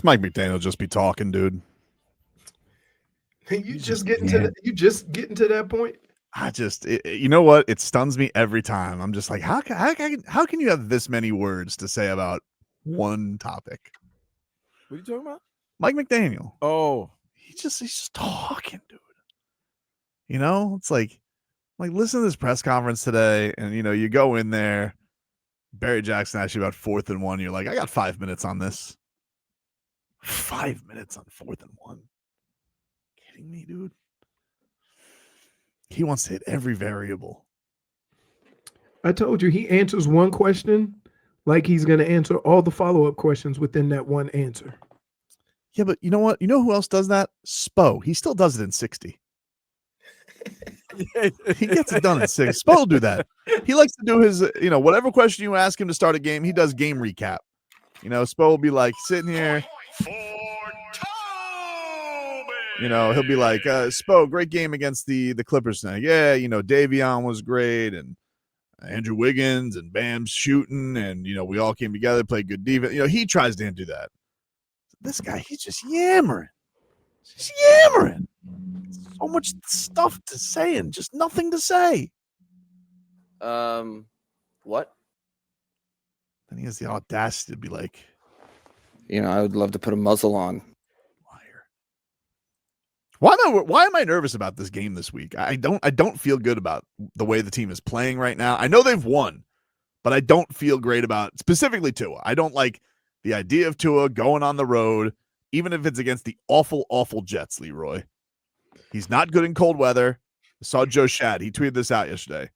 Mike McDaniel just be talking, dude. You just getting to that point. You know what? It stuns me every time. I'm just like, how can you have this many words to say about one topic? What are you talking about? Mike McDaniel. Oh, He's just talking, dude. You know, it's like listen to this press conference today, and you go in there. Barry Jackson asked you about 4th and 1. You're like, I got 5 minutes on this. 5 minutes on 4th and 1. Kidding me, dude? He wants to hit every variable. I told you he answers one question like he's going to answer all the follow-up questions within that one answer. Yeah, but you know what? You know who else does that? Spo. He still does it in 60. He gets it done in 6. Spo will do that. He likes to do his, whatever question you ask him to start a game, he does game recap. Spo will be like sitting here. He'll be like, Spo, great game against the Clippers tonight. Yeah, Davion was great, and Andrew Wiggins and Bam's shooting, and we all came together, played good defense. He tries to do that. This guy, he's just yammering. So much stuff to say and just nothing to say. What? Then he has the audacity to be like, I would love to put a muzzle on. Liar. Why am I nervous about this game this week? I don't feel good about the way the team is playing right now. I know they've won, but I don't feel great about specifically Tua. I don't like the idea of Tua going on the road, even if it's against the awful, awful Jets, Leroy. He's not good in cold weather. I saw Joe Shad. He tweeted this out yesterday.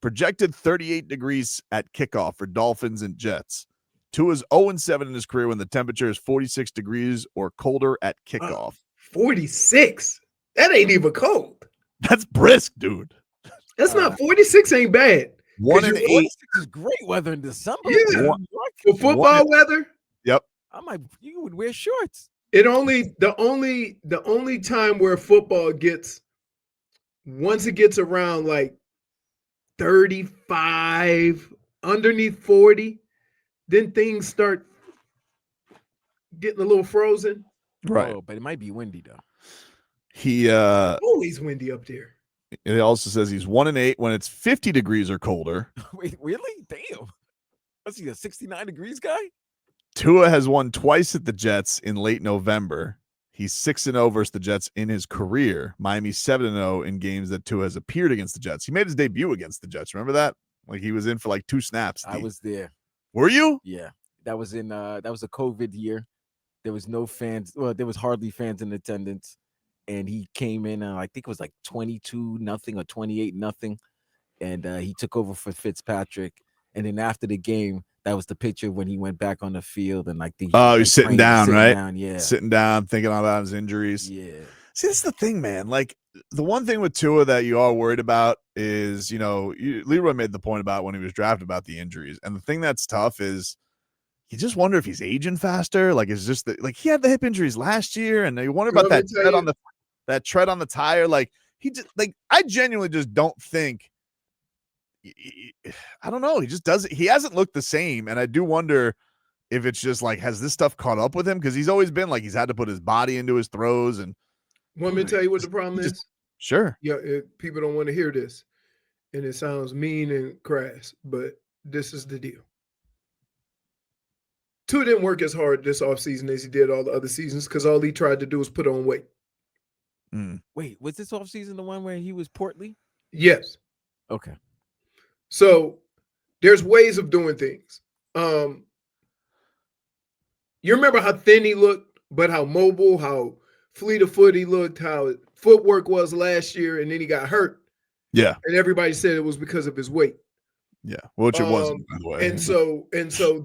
Projected 38 degrees at kickoff for Dolphins and Jets. Tua's 0-7 in his career when the temperature is 46 degrees or colder at kickoff. 46? That ain't even cold. That's brisk, dude. That's not 46 ain't bad. 1 and 8 is great weather in December. Yeah. For football weather. Yep. You would wear shorts. The only time where football gets, once it gets around like 35, underneath 40, then things start getting a little frozen. Right. Oh, but it might be windy though. He always windy up there. It also says he's 1 and 8 when it's 50 degrees or colder. Wait, really? Damn. Was he a 69 degrees guy? Tua has won twice at the Jets in late November. He's 6-0 versus the Jets in his career. Miami's 7-0 in games that Tua has appeared against the Jets. He made his debut against the Jets. Remember that? Like he was in for like 2 snaps. I was there. Were you? Yeah. That was a COVID year. There was no fans. Well, there was hardly fans in attendance. And he came in, I think it was like 22-0 or 28-0. And he took over for Fitzpatrick. And then after the game, that was the picture when he went back on the field and like he's sitting down, right? Yeah. Sitting down, thinking about his injuries. Yeah. See, this is the thing, man. Like the one thing with Tua that you are worried about is, Leroy made the point about when he was drafted about the injuries. And the thing that's tough is you just wonder if he's aging faster. Like it's just like he had the hip injuries last year, and you wonder about that tread on the tire. Like he just I genuinely just don't think. I don't know. He just doesn't. He hasn't looked the same, and I do wonder if it's just like has this stuff caught up with him because he's always been like he's had to put his body into his throws. And want me to tell you what the problem is? Sure. Yeah, people don't want to hear this, and it sounds mean and crass, but this is the deal. Tua didn't work as hard this offseason as he did all the other seasons because all he tried to do was put on weight. Wait, was this offseason the one where he was portly? Yes. Okay. So there's ways of doing things. You remember how thin he looked, but how mobile, how fleet of foot he looked, how footwork was last year, and then he got hurt. Yeah. And everybody said it was because of his weight. Yeah. Which it wasn't, by the way. And so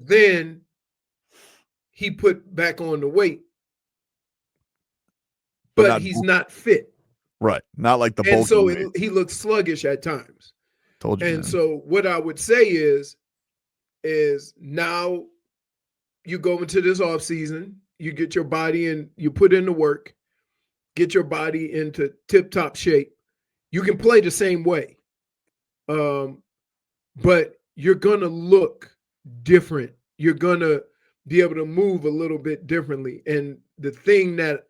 then he put back on the weight. But he's not fit. Right. Not like the bulky. And so he looks sluggish at times. Told you. And so what I would say is now you go into this offseason, you get your body in, you put in the work, get your body into tip-top shape. You can play the same way. But you're going to look different. You're going to be able to move a little bit differently. And the thing that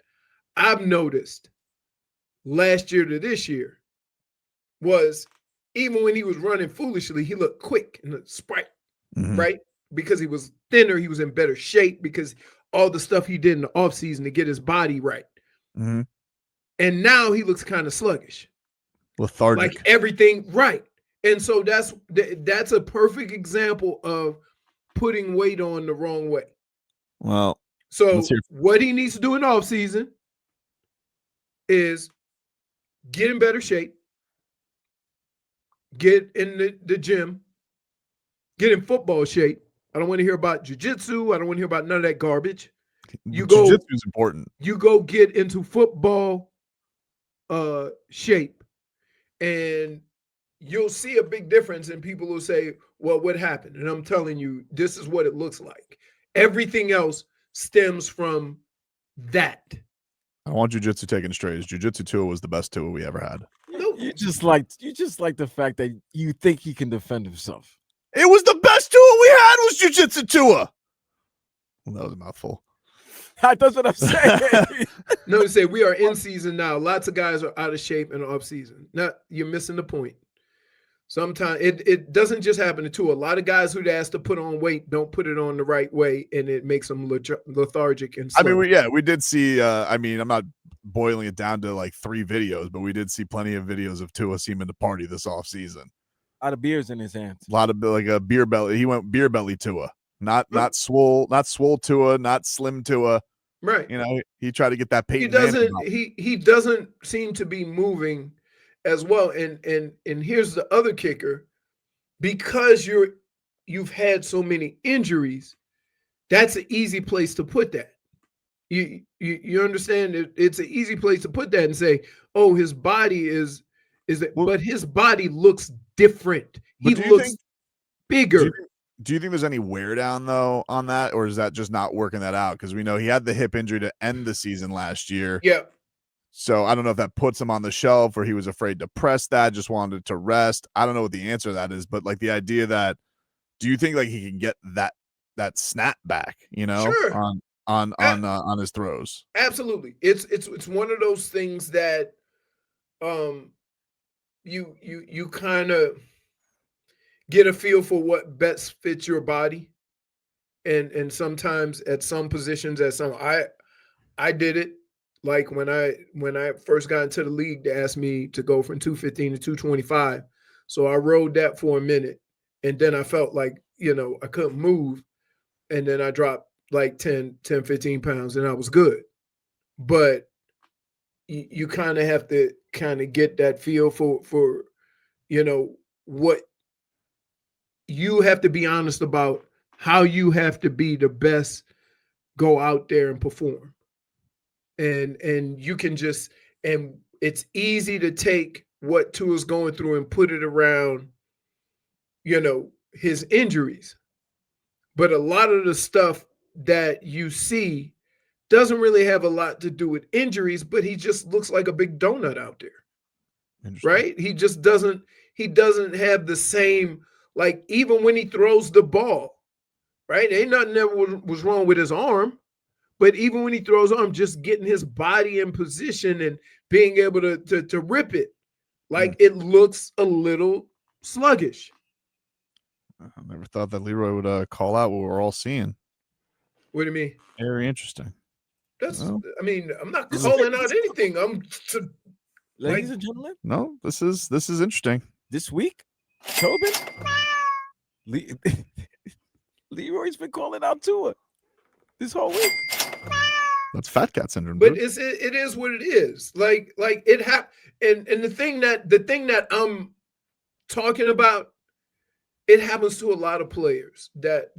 I've noticed last year to this year was even when he was running foolishly, he looked quick and sprite, right? Because he was thinner, he was in better shape because all the stuff he did in the offseason to get his body right. Mm-hmm. And now he looks kind of sluggish. Lethargic. Like everything right. And so that's a perfect example of putting weight on the wrong way. Well, so what he needs to do in the offseason is get in better shape, get in the gym, get in football shape. I don't want to hear about jiu-jitsu. I don't want to hear about none of that garbage. Jiu-jitsu is important. You go get into football shape, and you'll see a big difference, and people will say, well, what happened? And I'm telling you, this is what it looks like. Everything else stems from that. I want jiu-jitsu taken straight. Jiu-jitsu Tua was the best Tua we ever had. You just like the fact that you think he can defend himself. It was the best Tua we had was jiu-jitsu Tua. Well, that was a mouthful. That's what I'm saying. No, to say we are in season now. Lots of guys are out of shape in the off season. Now you're missing the point. Sometimes it doesn't just happen to Tua. A lot of guys who'd asked to put on weight don't put it on the right way, and it makes them lethargic and slow. I mean, we did see. I'm not boiling it down to like 3 videos, but we did see plenty of videos of Tua seeming to party this offseason. A lot of beers in his hands. A lot of like a beer belly. He went beer belly Tua, not swole Tua, not slim Tua. Right. You know, he tried to get that Peyton. He doesn't seem to be moving as well. And here's the other kicker. Because you've had so many injuries, that's an easy place to put that. You understand? It's an easy place to put that and say, oh, his body is that, but his body looks different. He looks bigger. Do you think there's any wear down though on that, or is that just not working that out? Because we know he had the hip injury to end the season last year. Yeah. So I don't know if that puts him on the shelf or he was afraid to press that, just wanted to rest. I don't know what the answer to that is, but like the idea that, do you think like he can get that snap back, sure. on his throws? Absolutely. It's one of those things that you kind of get a feel for what best fits your body. And sometimes at some positions, I did it. Like when I first got into the league, they asked me to go from 215 to 225. So I rode that for a minute, and then I felt like, I couldn't move. And then I dropped like 10, 15 pounds, and I was good. But you kind of have to kind of get that feel for what you have to be honest about, how you have to be the best, go out there and perform. And you can just, and it's easy to take what Tua's going through and put it around, his injuries. But a lot of the stuff that you see doesn't really have a lot to do with injuries, but he just looks like a big donut out there. Right? He just doesn't have the same, like even when he throws the ball, right? Ain't nothing that was wrong with his arm. But even when he throws arm, just getting his body in position and being able to rip it, like it looks a little sluggish. I never thought that Leroy would call out what we're all seeing. What do you mean? Very interesting. I'm not calling out anything. Ladies and gentlemen. No, this is interesting. This week, Tobin, Leroy's been calling out Tua this whole week. That's fat cat syndrome. But dude. it is what it is. Like it happened. And the thing that I'm talking about, it happens to a lot of players that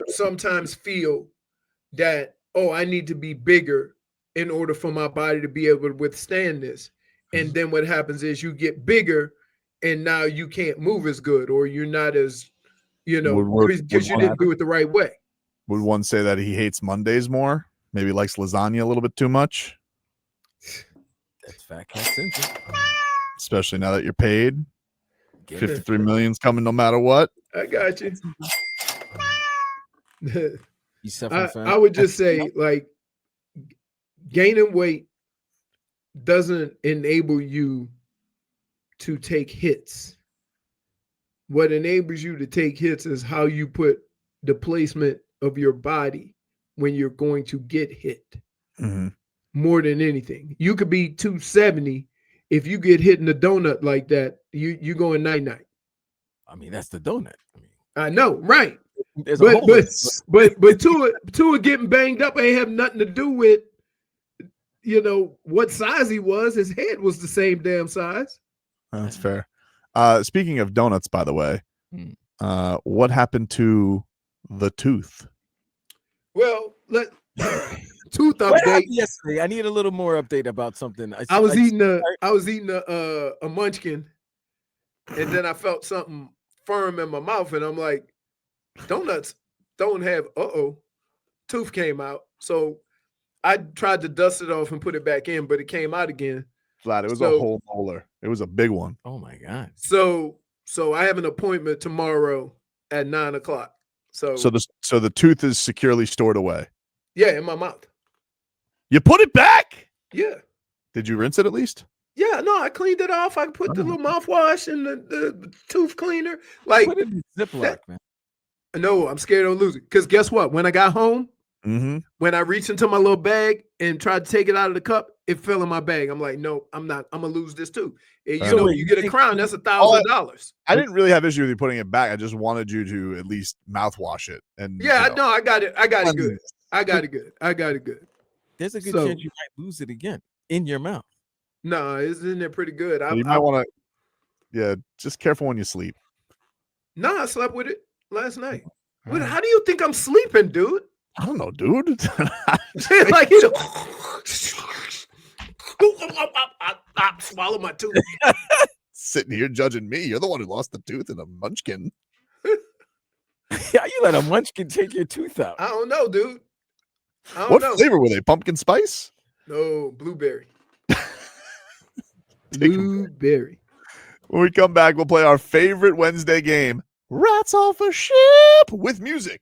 sometimes feel that, oh, I need to be bigger in order for my body to be able to withstand this. And then what happens is you get bigger and now you can't move as good, or you're not as, because you didn't do it the right way. Would one say that he hates Mondays more? Maybe likes lasagna a little bit too much? That's fat cat syndrome. Especially now that you're paid. 53 million's coming no matter what. I got you. He's suffering from. I would just say, like, gaining weight doesn't enable you to take hits. What enables you to take hits is how you put the placement of your body when you're going to get hit. More than anything, you could be 270. If you get hit in the donut like that, you going night-night. I mean, that's the donut. I know, right? There's But but Tua getting banged up ain't have nothing to do with, what size he was. His head was the same damn size. That's fair. Speaking of donuts, by the way, what happened to the tooth? Well, tooth update. Yesterday, I need a little more update about something. I was eating a munchkin, and then I felt something firm in my mouth, and I'm like, donuts don't have. Tooth came out, so I tried to dust it off and put it back in, but it came out again. Flat. It was a whole molar. It was a big one. Oh my god. So I have an appointment tomorrow at 9:00. So the tooth is securely stored away. Yeah, in my mouth. You put it back? Yeah. Did you rinse it at least? Yeah, no, I cleaned it off. I put the little mouthwash and the tooth cleaner. Like, put it in Ziploc, man. No, I'm scared I'll lose it. Because guess what? When I got home, when I reached into my little bag and tried to take it out of the cup, it fell in my bag. I'm like, no, I'm not. I'm gonna lose this too. And you get a crown, that's $1,000. I didn't really have issue with you putting it back. I just wanted you to at least mouthwash it. And I got it. I got it good. I got it good. There's a good chance you might lose it again in your mouth. No, it's in there pretty good. You might want to. Yeah, just careful when you sleep. No, I slept with it last night. How do you think I'm sleeping, dude? I don't know, dude. Like, I swallow my tooth. Sitting here judging me. You're the one who lost the tooth in a munchkin. Yeah, you let a munchkin take your tooth out. I don't know, dude. What flavor were they? Pumpkin spice? No, blueberry. Blueberry. When we come back, we'll play our favorite Wednesday game, Rats Off a Ship, with music.